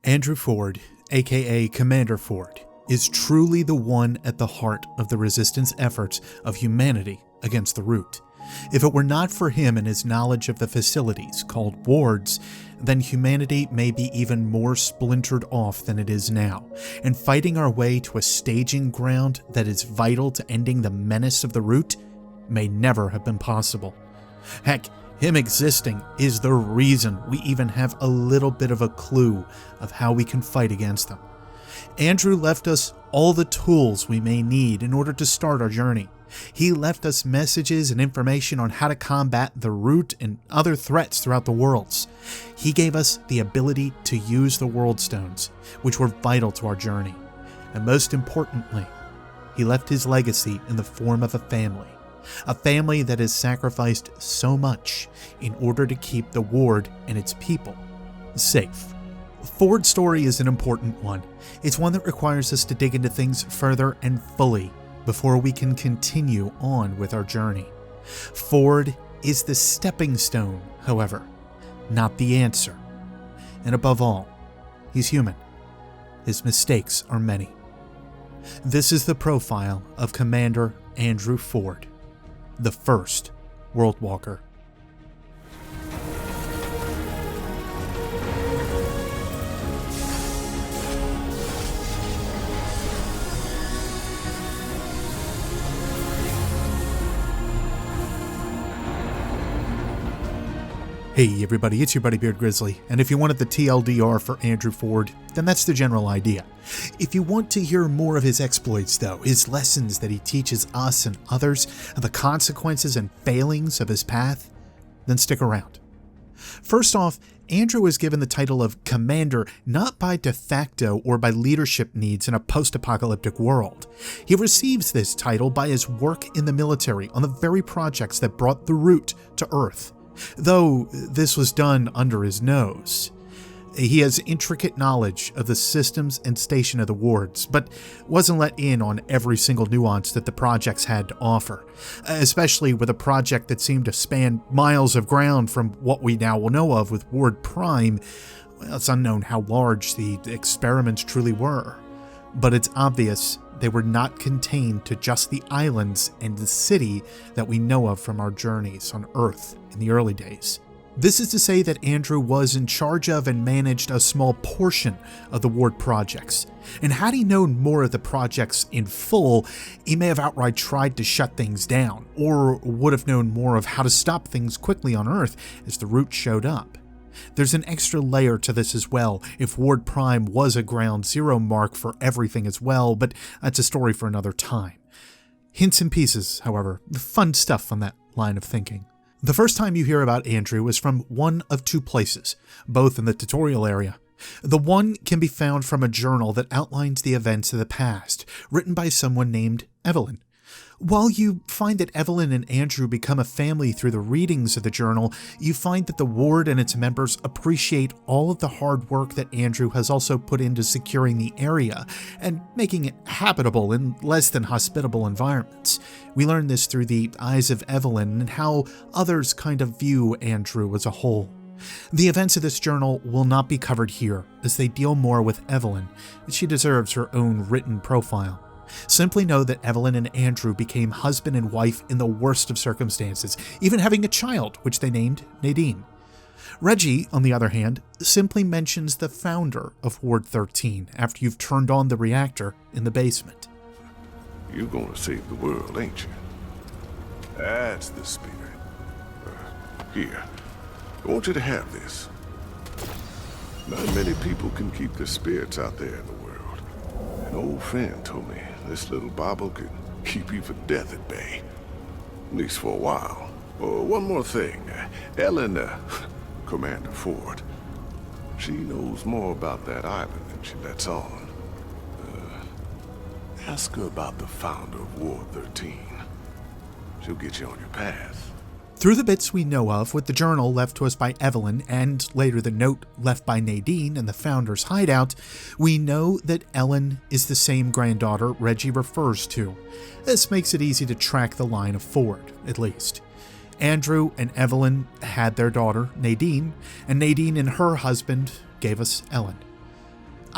Andrew Ford, aka Commander Ford, is truly the one at the heart of the resistance efforts of humanity against the Root. If it were not for him and his knowledge of the facilities called wards, then humanity may be even more splintered off than it is now, and fighting our way to a staging ground that is vital to ending the menace of the Root may never have been possible. Heck, him existing is the reason we even have a little bit of a clue of how we can fight against them. Andrew left us all the tools we may need in order to start our journey. He left us messages and information on how to combat the Root and other threats throughout the worlds. He gave us the ability to use the World Stones, which were vital to our journey. And most importantly, he left his legacy in the form of a family that has sacrificed so much in order to keep the Ward and its people safe. Ford's story is an important one. It's one that requires us to dig into things further and fully before we can continue on with our journey. Ford is the stepping stone, however, not the answer. And above all, he's human. His mistakes are many. This is the profile of Commander Andrew Ford, the first World Walker. Hey everybody, it's your buddy Beard Grizzly, and if you wanted the TLDR for Andrew Ford, then that's the general idea. If you want to hear more of his exploits though, his lessons that he teaches us and others, and the consequences and failings of his path, then stick around. First off, Andrew was given the title of Commander not by de facto or by leadership needs in a post-apocalyptic world. He receives this title by his work in the military on the very projects that brought the Root to Earth. Though this was done under his nose. He has intricate knowledge of the systems and station of the wards, but wasn't let in on every single nuance that the projects had to offer, especially with a project that seemed to span miles of ground from what we now will know of with Ward Prime. Well, it's unknown how large the experiments truly were, but it's obvious they were not contained to just the islands and the city that we know of from our journeys on Earth in the early days. This is to say that Andrew was in charge of and managed a small portion of the Ward projects, and had he known more of the projects in full, he may have outright tried to shut things down, or would have known more of how to stop things quickly on Earth as the Root showed up. There's an extra layer to this as well, if Ward Prime was a ground zero mark for everything as well, but that's a story for another time. Hints and pieces, however, fun stuff on that line of thinking. The first time you hear about Andrew is from one of two places, both in the tutorial area. The one can be found from a journal that outlines the events of the past, written by someone named Evelyn. While you find that Evelyn and Andrew become a family through the readings of the journal, you find that the Ward and its members appreciate all of the hard work that Andrew has also put into securing the area and making it habitable in less than hospitable environments. We learn this through the eyes of Evelyn and how others kind of view Andrew as a whole. The events of this journal will not be covered here, as they deal more with Evelyn, and she deserves her own written profile. Simply know that Evelyn and Andrew became husband and wife in the worst of circumstances, even having a child, which they named Nadine. Reggie, on the other hand, simply mentions the founder of Ward 13 after you've turned on the reactor in the basement. You're gonna save the world, ain't you? That's the spirit. Here, I want you to have this. Not many people can keep their spirits out there in the world. An old friend told me this little bauble could keep you from death at bay. At least for a while. Oh, one more thing. Ellen, Commander Ford, she knows more about that island than she lets on. Ask her about the founder of Ward 13. She'll get you on your path. Through the bits we know of with the journal left to us by Evelyn and later the note left by Nadine in the founder's hideout, we know that Ellen is the same granddaughter Reggie refers to. This makes it easy to track the line of Ford, at least. Andrew and Evelyn had their daughter, Nadine, and Nadine and her husband gave us Ellen.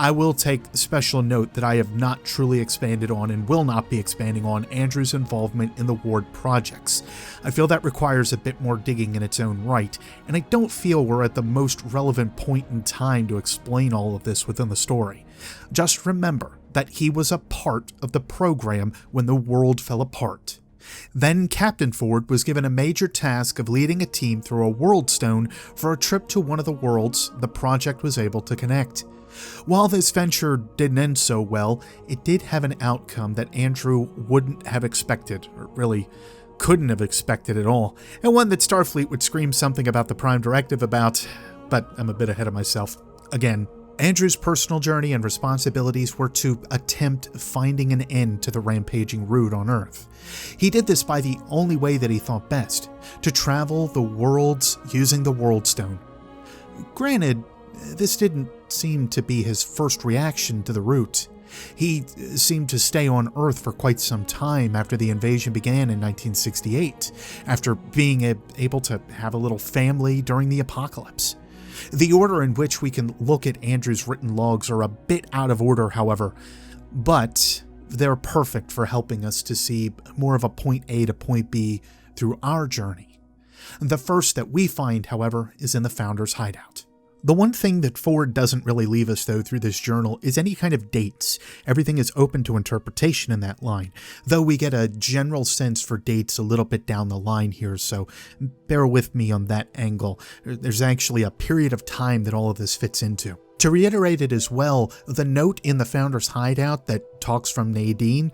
I will take special note that I have not truly expanded on and will not be expanding on Andrew's involvement in the Ward projects. I feel that requires a bit more digging in its own right, and I don't feel we're at the most relevant point in time to explain all of this within the story. Just remember that he was a part of the program when the world fell apart. Then Captain Ford was given a major task of leading a team through a world stone for a trip to one of the worlds the project was able to connect. While this venture didn't end so well, it did have an outcome that Andrew wouldn't have expected, or really couldn't have expected at all, and one that Starfleet would scream something about the Prime Directive about, but I'm a bit ahead of myself. Again, Andrew's personal journey and responsibilities were to attempt finding an end to the rampaging root on Earth. He did this by the only way that he thought best, to travel the worlds using the World Stone. Granted, this didn't seem to be his first reaction to the root. He seemed to stay on Earth for quite some time after the invasion began in 1968, after being able to have a little family during the apocalypse. The order in which we can look at Andrew's written logs are a bit out of order, however, but they're perfect for helping us to see more of a point A to point B through our journey. The first that we find, however, is in the Founder's hideout. The one thing that Ford doesn't really leave us, though, through this journal is any kind of dates. Everything is open to interpretation in that line, though we get a general sense for dates a little bit down the line here, so bear with me on that angle. There's actually a period of time that all of this fits into. To reiterate it as well, the note in the Founder's hideout that talks from Nadine,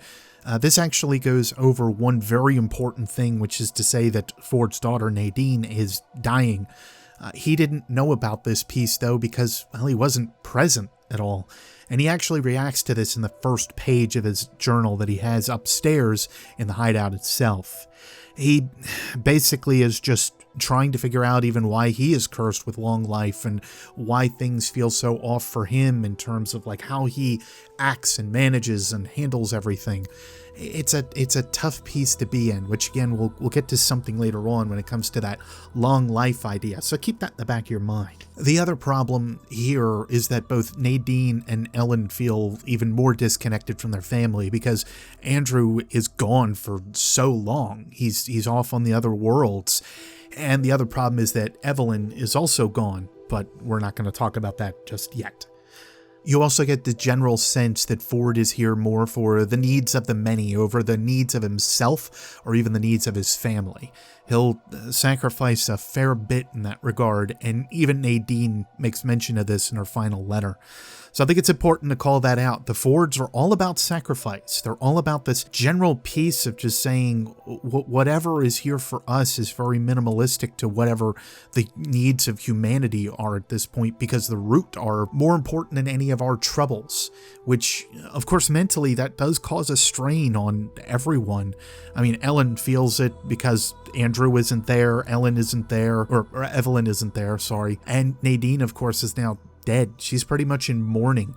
this actually goes over one very important thing, which is to say that Ford's daughter Nadine is dying. He didn't know about this piece, though, because, well, he wasn't present at all. And he actually reacts to this in the first page of his journal that he has upstairs in the hideout itself. He basically is just trying to figure out even why he is cursed with long life and why things feel so off for him in terms of like how he acts and manages and handles everything. It's a tough piece to be in, which again, we'll get to something later on when it comes to that long life idea, so keep that in the back of your mind. The other problem here is that both Nadine and Ellen feel even more disconnected from their family because Andrew is gone for so long. He's off on the other worlds. And the other problem is that Evelyn is also gone, but we're not going to talk about that just yet. You also get the general sense that Ford is here more for the needs of the many over the needs of himself or even the needs of his family. He'll sacrifice a fair bit in that regard, and even Nadine makes mention of this in her final letter. So I think it's important to call that out. The Fords are all about sacrifice. They're all about this general piece of just saying whatever is here for us is very minimalistic to whatever the needs of humanity are at this point, because the root are more important than any of our troubles, which of course mentally that does cause a strain on everyone. I mean, Ellen feels it because Andrew isn't there, Ellen isn't there, or Evelyn isn't there, sorry. And Nadine, of course, is now dead. She's pretty much in mourning.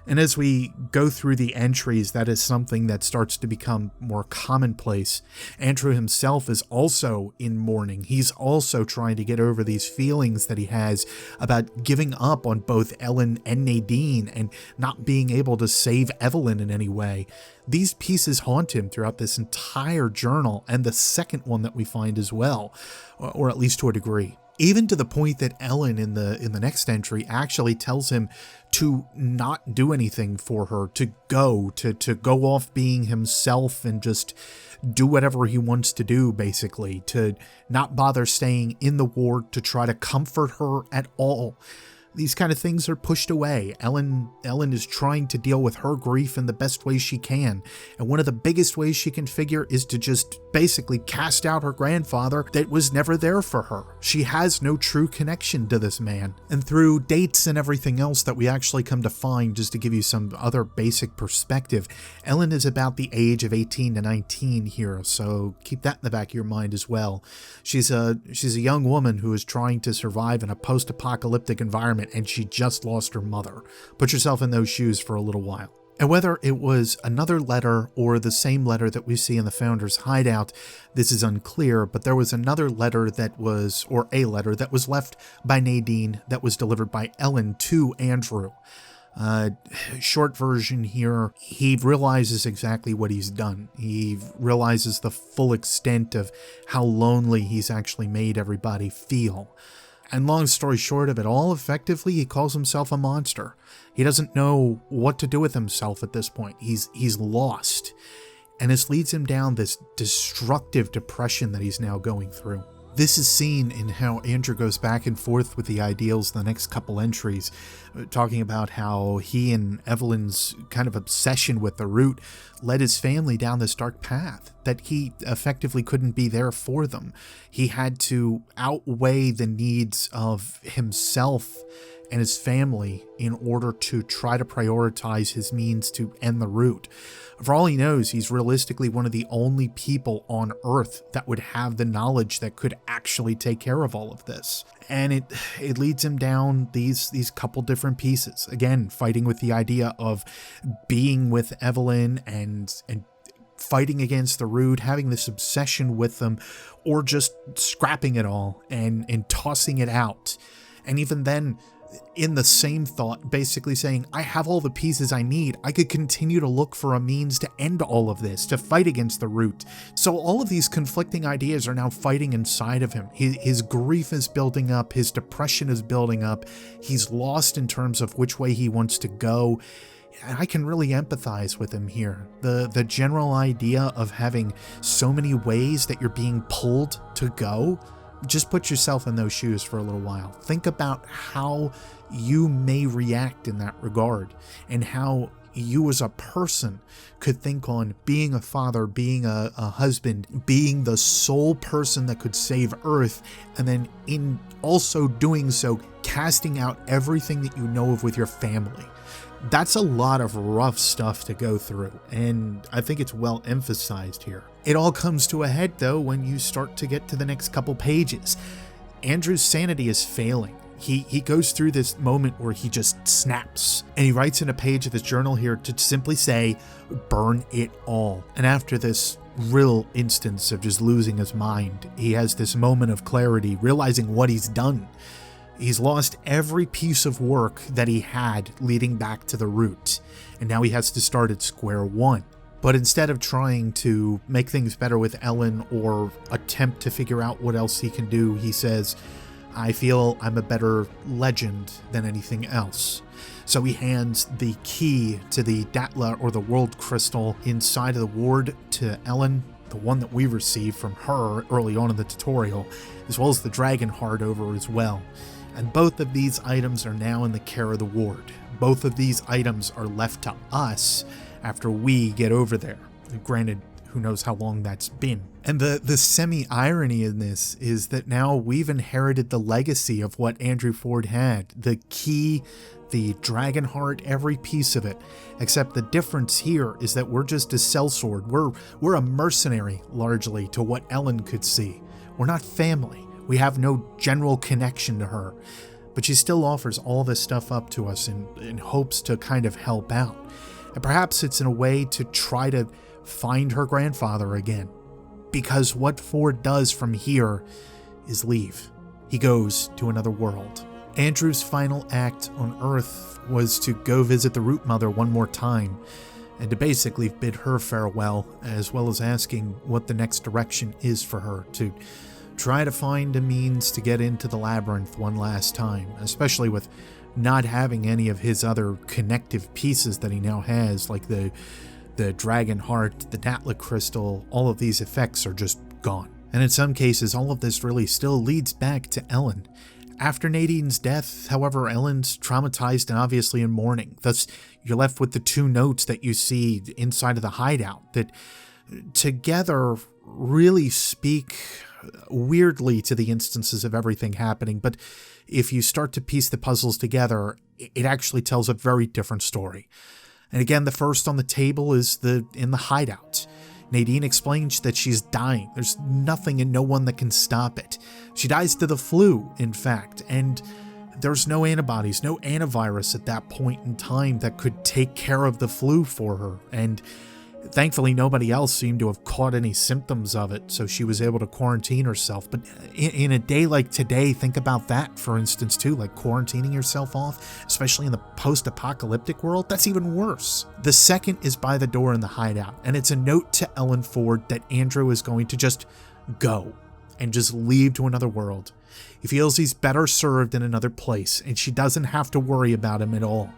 And as we go through the entries, that is something that starts to become more commonplace. Andrew himself is also in mourning. He's also trying to get over these feelings that he has about giving up on both Ellen and Nadine and not being able to save Evelyn in any way. These pieces haunt him throughout this entire journal, and the second one that we find as well, or at least to a degree. Even to the point that Ellen in the next entry actually tells him to not do anything for her, to go off being himself and just do whatever he wants to do, basically, to not bother staying in the ward to try to comfort her at all. These kind of things are pushed away. Ellen is trying to deal with her grief in the best way she can. And one of the biggest ways she can figure is to just basically cast out her grandfather that was never there for her. She has no true connection to this man. And through dates and everything else that we actually come to find, just to give you some other basic perspective, Ellen is about the age of 18 to 19 here, so keep that in the back of your mind as well. She's a young woman who is trying to survive in a post-apocalyptic environment, and she just lost her mother. Put yourself in those shoes for a little while. And whether it was another letter or the same letter that we see in the Founder's hideout, this is unclear, but there was another letter that was left by Nadine that was delivered by Ellen to Andrew. Short version here, he realizes exactly what he's done. He realizes the full extent of how lonely he's actually made everybody feel. And long story short of it all, effectively, he calls himself a monster. He doesn't know what to do with himself at this point. He's lost. And this leads him down this destructive depression that he's now going through. This is seen in how Andrew goes back and forth with the ideals in the next couple entries, talking about how he and Evelyn's kind of obsession with the root led his family down this dark path, that he effectively couldn't be there for them. He had to outweigh the needs of himself and his family in order to try to prioritize his means to end the root. For all he knows, he's realistically one of the only people on Earth that would have the knowledge that could actually take care of all of this. And it leads him down these couple different pieces. Again, fighting with the idea of being with Evelyn and fighting against the root, having this obsession with them, or just scrapping it all and tossing it out. And even then, in the same thought, basically saying, I have all the pieces I need. I could continue to look for a means to end all of this, to fight against the root. So all of these conflicting ideas are now fighting inside of him. His grief is building up. His depression is building up. He's lost in terms of which way he wants to go. And I can really empathize with him here. The general idea of having so many ways that you're being pulled to go. Just put yourself in those shoes for a little while. Think about how you may react in that regard, and how you as a person could think on being a father, being a husband, being the sole person that could save Earth, and then in also doing so, casting out everything that you know of with your family. That's a lot of rough stuff to go through, and I think it's well emphasized here. It all comes to a head, though, when you start to get to the next couple pages. Andrew's sanity is failing. He goes through this moment where he just snaps, and he writes in a page of his journal here to simply say, burn it all. And after this real instance of just losing his mind, he has this moment of clarity, realizing what he's done. He's lost every piece of work that he had leading back to the root, and now he has to start at square one. But instead of trying to make things better with Ellen or attempt to figure out what else he can do, he says, I feel I'm a better legend than anything else. So he hands the key to the Datla, or the World Crystal, inside of the ward to Ellen, the one that we received from her early on in the tutorial, as well as the Dragon Heart over as well. And both of these items are now in the care of the ward. Both of these items are left to us after we get over there. Granted, who knows how long that's been. And the semi-irony in this is that now we've inherited the legacy of what Andrew Ford had. The key, the Dragon Heart, every piece of it. Except the difference here is that we're just a sellsword. We're a mercenary, largely, to what Ellen could see. We're not family. We have no general connection to her, but she still offers all this stuff up to us in hopes to kind of help out. And perhaps it's in a way to try to find her grandfather again. Because what Ford does from here is leave. He goes to another world. Andrew's final act on Earth was to go visit the Root Mother one more time, and to basically bid her farewell, as well as asking what the next direction is for her, to try to find a means to get into the labyrinth one last time, especially with not having any of his other connective pieces that he now has, like the Dragon Heart, the Datla Crystal. All of these effects are just gone. And in some cases, all of this really still leads back to Ellen. After Nadine's death, however, Ellen's traumatized and obviously in mourning. Thus, you're left with the two notes that you see inside of the hideout that together really speak weirdly to the instances of everything happening, but if you start to piece the puzzles together, it actually tells a very different story. And again, the first on the table is in the hideout. Nadine explains that she's dying. There's nothing and no one that can stop it. She dies to the flu, in fact, and there's no antibodies, no antivirus at that point in time that could take care of the flu for her. And Thankfully, nobody else seemed to have caught any symptoms of it, so she was able to quarantine herself. But in a day like today, think about that, for instance, too, like quarantining yourself off, especially in the post-apocalyptic world, that's even worse. The second is by the door in the hideout, and it's a note to Ellen Ford that Andrew is going to just go and just leave to another world. He feels he's better served in another place, and she doesn't have to worry about him at all.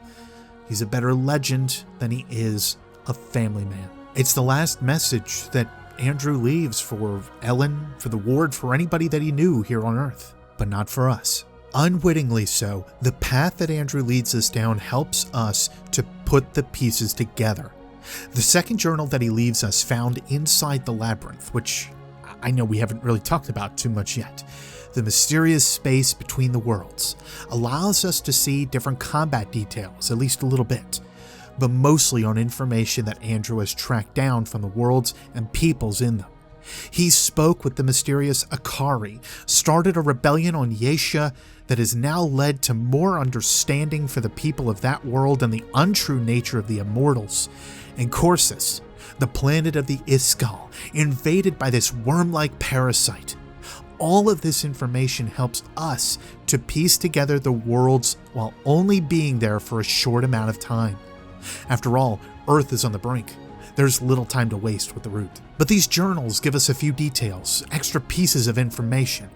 He's a better legend than he is a family man. It's the last message that Andrew leaves for Ellen, for the ward, for anybody that he knew here on Earth, but not for us. Unwittingly so, the path that Andrew leads us down helps us to put the pieces together. The second journal that he leaves us found inside the labyrinth, which I know we haven't really talked about too much yet. The mysterious space between the worlds allows us to see different combat details, at least a little bit, but mostly on information that Andrew has tracked down from the worlds and peoples in them. He spoke with the mysterious Akari, started a rebellion on Yesha that has now led to more understanding for the people of that world and the untrue nature of the immortals, and Corsus, the planet of the Iskal, invaded by this worm-like parasite. All of this information helps us to piece together the worlds while only being there for a short amount of time. After all, Earth is on the brink. There's little time to waste with the root. But these journals give us a few details, extra pieces of information.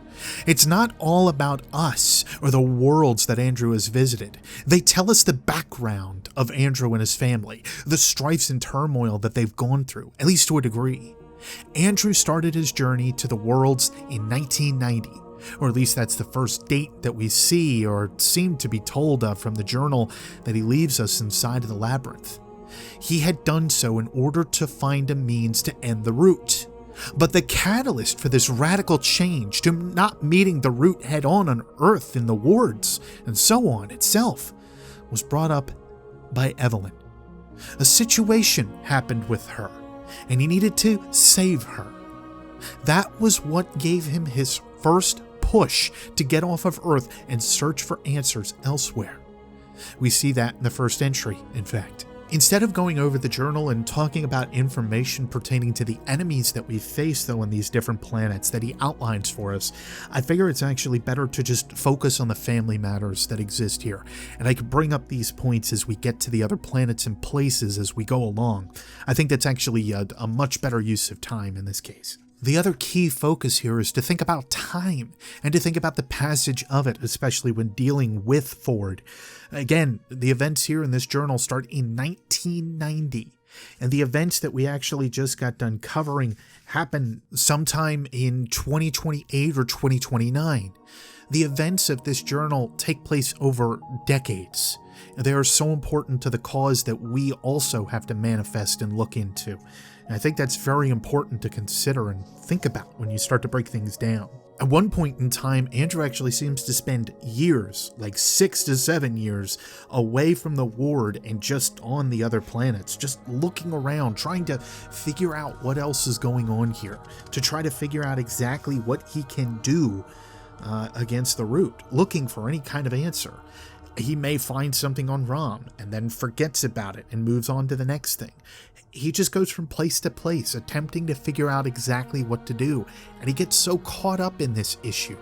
It's not all about us or the worlds that Andrew has visited. They tell us the background of Andrew and his family, the strifes and turmoil that they've gone through, at least to a degree. Andrew started his journey to the worlds in 1990, or at least that's the first date that we see or seem to be told of from the journal that he leaves us inside of the labyrinth. He had done so in order to find a means to end the root. But the catalyst for this radical change, to not meeting the root head-on Earth in the wards and so on itself, was brought up by Evelyn. A situation happened with her, and he needed to save her. That was what gave him his first push to get off of Earth and search for answers elsewhere. We see that in the first entry, in fact. Instead of going over the journal and talking about information pertaining to the enemies that we face, though, on these different planets that he outlines for us, I figure it's actually better to just focus on the family matters that exist here. And I could bring up these points as we get to the other planets and places as we go along. I think that's actually a much better use of time in this case. The other key focus here is to think about time and to think about the passage of it, especially when dealing with Ford. Again, the events here in this journal start in 1990, and the events that we actually just got done covering happen sometime in 2028 or 2029. The events of this journal take place over decades. They are so important to the cause that we also have to manifest and look into. And I think that's very important to consider and think about when you start to break things down. At one point in time, Andrew actually seems to spend years, like 6 to 7 years, away from the ward and just on the other planets, just looking around, trying to figure out what else is going on here, to try to figure out exactly what he can do against the root, looking for any kind of answer. He may find something on Rom and then forgets about it and moves on to the next thing. He just goes from place to place, attempting to figure out exactly what to do, and he gets so caught up in this issue.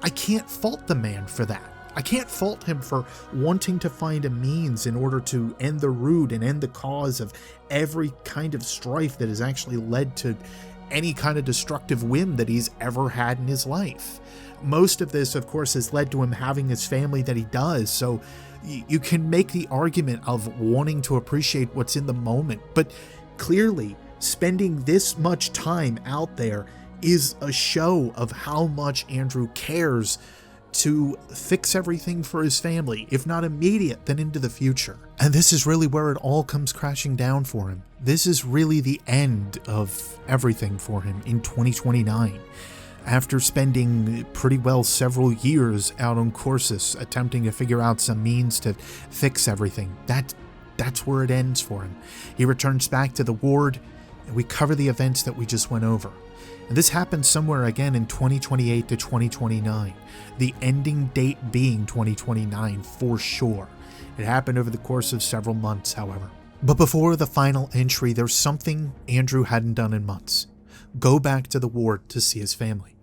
I can't fault the man for that. I can't fault him for wanting to find a means in order to end the root and end the cause of every kind of strife that has actually led to any kind of destructive whim that he's ever had in his life. Most of this, of course, has led to him having his family that he does, so you can make the argument of wanting to appreciate what's in the moment, but clearly spending this much time out there is a show of how much Andrew cares to fix everything for his family, if not immediate, then into the future. And this is really where it all comes crashing down for him. This is really the end of everything for him in 2029. After spending pretty well several years out on Corsus attempting to figure out some means to fix everything, that's where it ends for him. He returns back to the ward, and we cover the events that we just went over. And this happens somewhere again in 2028 to 2029, the ending date being 2029 for sure. It happened over the course of several months, however. But before the final entry, there's something Andrew hadn't done in months. Go back to the ward to see his family.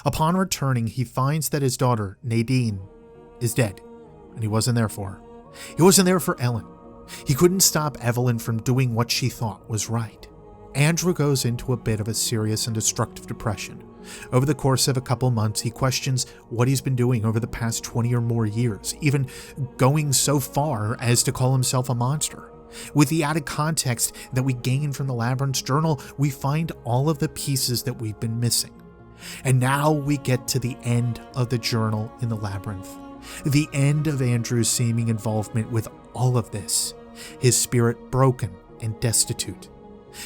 Upon returning, he finds that his daughter, Nadine, is dead, and he wasn't there for her. He wasn't there for Ellen. He couldn't stop Evelyn from doing what she thought was right. Andrew goes into a bit of a serious and destructive depression. Over the course of a couple months, he questions what he's been doing over the past 20 or more years, even going so far as to call himself a monster. With the added context that we gain from the Labyrinth's journal, we find all of the pieces that we've been missing. And now we get to the end of the journal in the Labyrinth. The end of Andrew's seeming involvement with all of this. His spirit broken and destitute.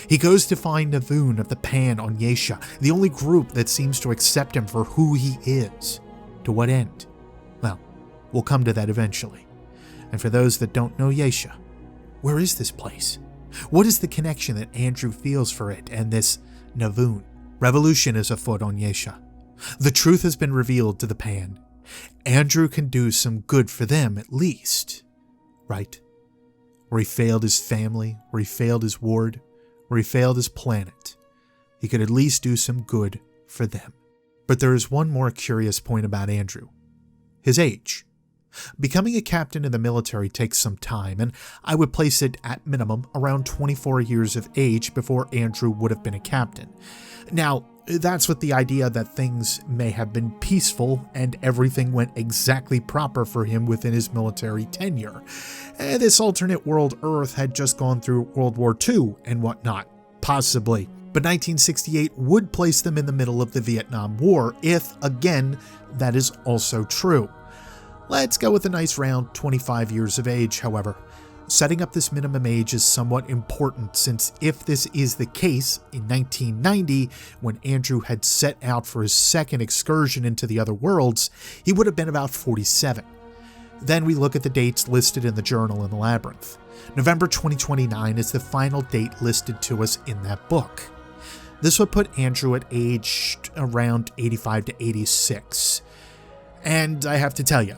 He goes to find Navoon of the Pan on Yesha, the only group that seems to accept him for who he is. To what end? Well, we'll come to that eventually. And for those that don't know Yesha, where is this place? What is the connection that Andrew feels for it and this Navoon? Revolution is afoot on Yesha. The truth has been revealed to the Pan. Andrew can do some good for them at least, right? Where he failed his family, where he failed his ward, where he failed his planet, he could at least do some good for them. But there is one more curious point about Andrew. His age. Becoming a captain in the military takes some time, and I would place it at minimum around 24 years of age before Andrew would have been a captain. Now, that's with the idea that things may have been peaceful and everything went exactly proper for him within his military tenure. This alternate world Earth had just gone through World War II and whatnot, possibly. But 1968 would place them in the middle of the Vietnam War, if, again, that is also true. Let's go with a nice round 25 years of age, however. Setting up this minimum age is somewhat important, since if this is the case, in 1990, when Andrew had set out for his second excursion into the other worlds, he would have been about 47. Then we look at the dates listed in the journal in the Labyrinth. November 2029 is the final date listed to us in that book. This would put Andrew at age around 85 to 86. And I have to tell you,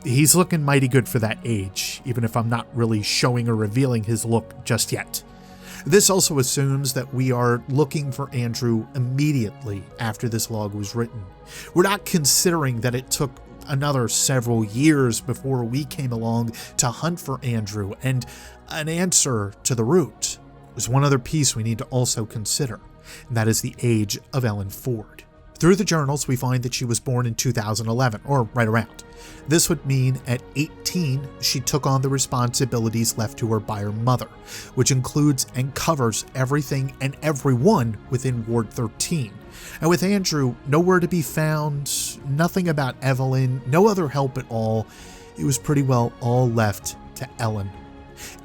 he's looking mighty good for that age, even if I'm not really showing or revealing his look just yet. This also assumes that we are looking for Andrew immediately after this log was written. We're not considering that it took another several years before we came along to hunt for Andrew, and an answer to the root. There's one other piece we need to also consider, and that is the age of Ellen Ford. Through the journals, we find that she was born in 2011, or right around. This would mean at 18, she took on the responsibilities left to her by her mother, which includes and covers everything and everyone within Ward 13. And with Andrew nowhere to be found, nothing about Evelyn, no other help at all, it was pretty well all left to Ellen.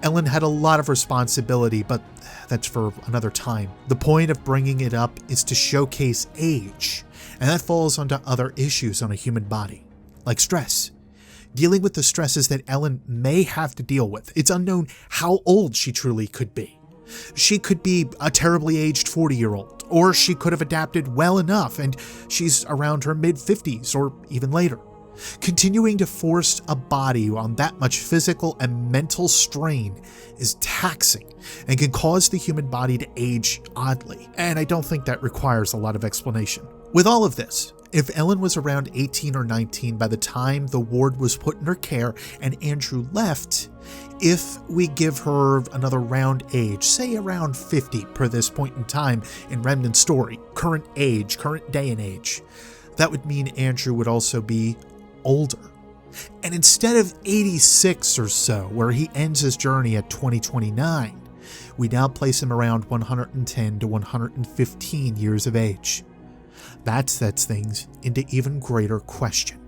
Ellen had a lot of responsibility, but that's for another time. The point of bringing it up is to showcase age, and that falls onto other issues on a human body, like stress. Dealing with the stresses that Ellen may have to deal with. It's unknown how old she truly could be. She could be a terribly aged 40-year-old, or she could have adapted well enough and she's around her mid-50s or even later. Continuing to force a body on that much physical and mental strain is taxing and can cause the human body to age oddly, and I don't think that requires a lot of explanation. With all of this, if Ellen was around 18 or 19 by the time the ward was put in her care and Andrew left, if we give her another round age, say around 50 per this point in time in Remnant's story, current age, current day and age, that would mean Andrew would also be older. And instead of 86 or so, where he ends his journey at 2029, we now place him around 110 to 115 years of age. That sets things into even greater question.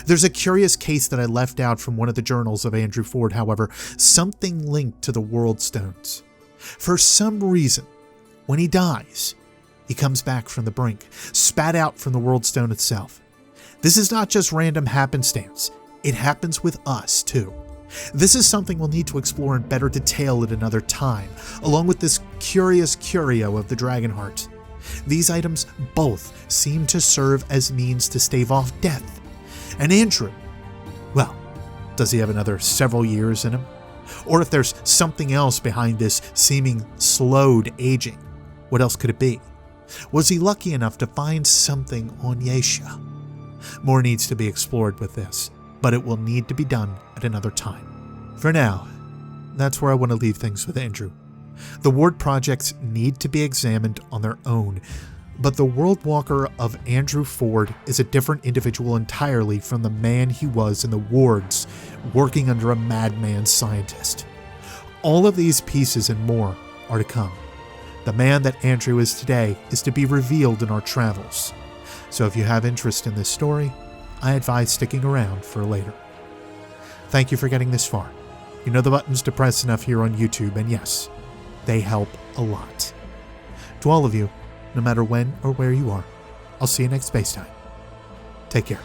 There's a curious case that I left out from one of the journals of Andrew Ford, however, something linked to the World Stones. For some reason, when he dies, he comes back from the brink, spat out from the World Stone itself. This is not just random happenstance, it happens with us too. This is something we'll need to explore in better detail at another time, along with this curious curio of the Dragonheart. These items both seem to serve as means to stave off death. And Andrew, well, does he have another several years in him? Or if there's something else behind this seeming slowed aging, what else could it be? Was he lucky enough to find something on Yesha? More needs to be explored with this, but it will need to be done at another time. For now, that's where I want to leave things with Andrew. The Ward projects need to be examined on their own, but the World Walker of Andrew Ford is a different individual entirely from the man he was in the wards, working under a madman scientist. All of these pieces and more are to come. The man that Andrew is today is to be revealed in our travels. So if you have interest in this story, I advise sticking around for later. Thank you for getting this far. You know the buttons to press enough here on YouTube, and yes, they help a lot. To all of you, no matter when or where you are, I'll see you next space time. Take care.